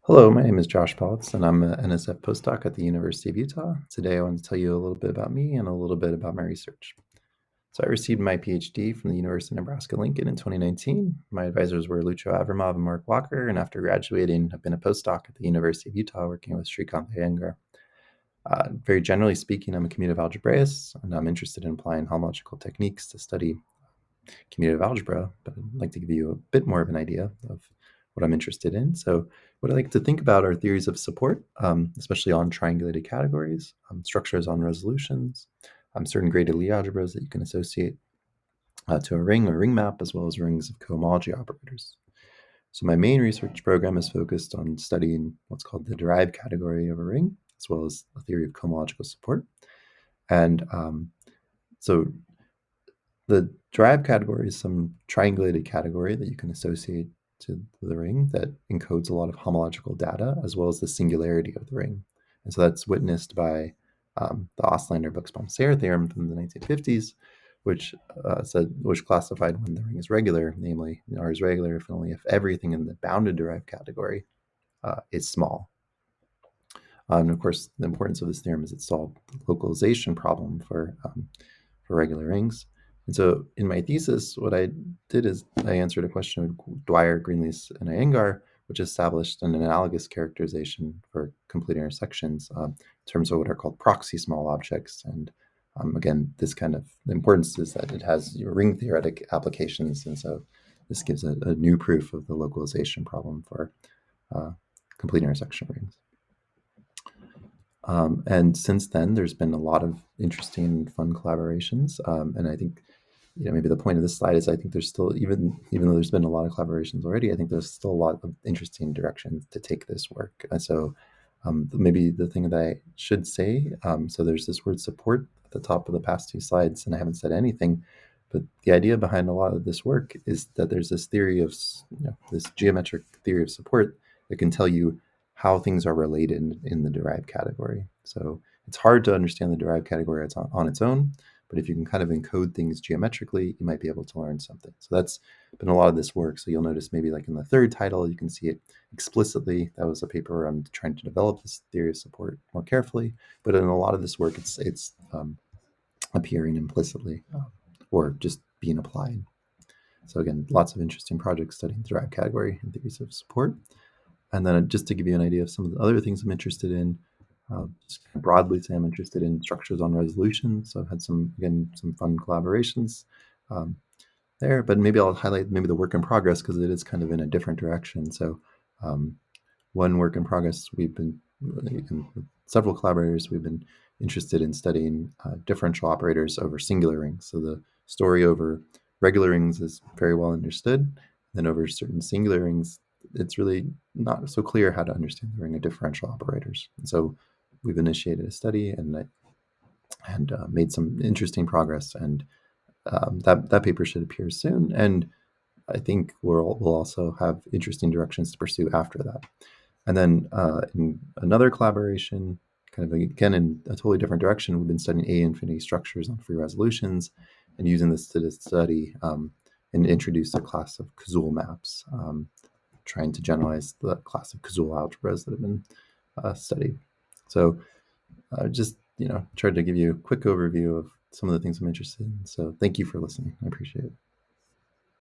Hello, my name is Josh Pollitz, and I'm an NSF postdoc at the University of Utah. Today, I want to tell you a little bit about me and a little bit about my research. So, I received my PhD from the University of Nebraska-Lincoln in 2019. My advisors were Avramov and Mark Walker, and after graduating, I've been a postdoc at the University of Utah working with Srikanth Iyengar. Very generally speaking, I'm a commutative algebraist, and I'm interested in applying homological techniques to study commutative algebra, but I'd like to give you a bit more of an idea of what I'm interested in. So what I like to think about are theories of support, especially on triangulated categories, structures on resolutions, certain graded Lie algebras that you can associate to a ring or ring map, as well as rings of cohomology operators. So my main research program is focused on studying what's called the derived category of a ring, as well as the theory of cohomological support. And so the derived category is some triangulated category that you can associate to the ring that encodes a lot of homological data, as well as the singularity of the ring. And so that's witnessed by the Ostlander-Buchsbaum-Sayre theorem from the 1950s, which classified when the ring is regular, namely R is regular if and only if everything in the bounded derived category is small. And of course, the importance of this theorem is it solved the localization problem for regular rings. And so in my thesis, what I did is I answered a question of Dwyer, Greenlease, and Iyengar, which established an analogous characterization for complete intersections in terms of what are called proxy small objects. And again, the importance is that it has your ring theoretic applications. And so this gives a new proof of the localization problem for complete intersection rings. And since then, there's been a lot of interesting and fun collaborations. And I think, maybe the point of this slide is I think there's still, even though there's been a lot of collaborations already, I think there's still a lot of interesting directions to take this work. And so maybe the thing that I should say, so there's this word support at the top of the past two slides, and I haven't said anything, but the idea behind a lot of this work is that there's this theory of, this geometric theory of support that can tell you how things are related in the derived category. So it's hard to understand the derived category on its own, but if you can kind of encode things geometrically, you might be able to learn something. So that's been a lot of this work. So you'll notice maybe like in the third title, you can see it explicitly. That was a paper where I'm trying to develop this theory of support more carefully. But in a lot of this work, it's appearing implicitly or just being applied. So again, lots of interesting projects studying the derived category and theories of support. And then just to give you an idea of some of the other things I'm interested in, just broadly say I'm interested in structures on resolution. So I've had some fun collaborations there, but maybe I'll highlight maybe the work in progress because it is kind of in a different direction. So one work in progress, we've been, with several collaborators, we've been interested in studying differential operators over singular rings. So the story over regular rings is very well understood. Then over certain singular rings, it's really not so clear how to understand the ring of differential operators. And so we've initiated a study and made some interesting progress. And that paper should appear soon. And I think we'll also have interesting directions to pursue after that. And then in another collaboration, kind of again in a totally different direction, we've been studying A-infinity structures on free resolutions and using this to study and introduce a class of Cazul maps, trying to generalize the class of Cazul algebras that have been studied. So just, tried to give you a quick overview of some of the things I'm interested in. So thank you for listening. I appreciate it.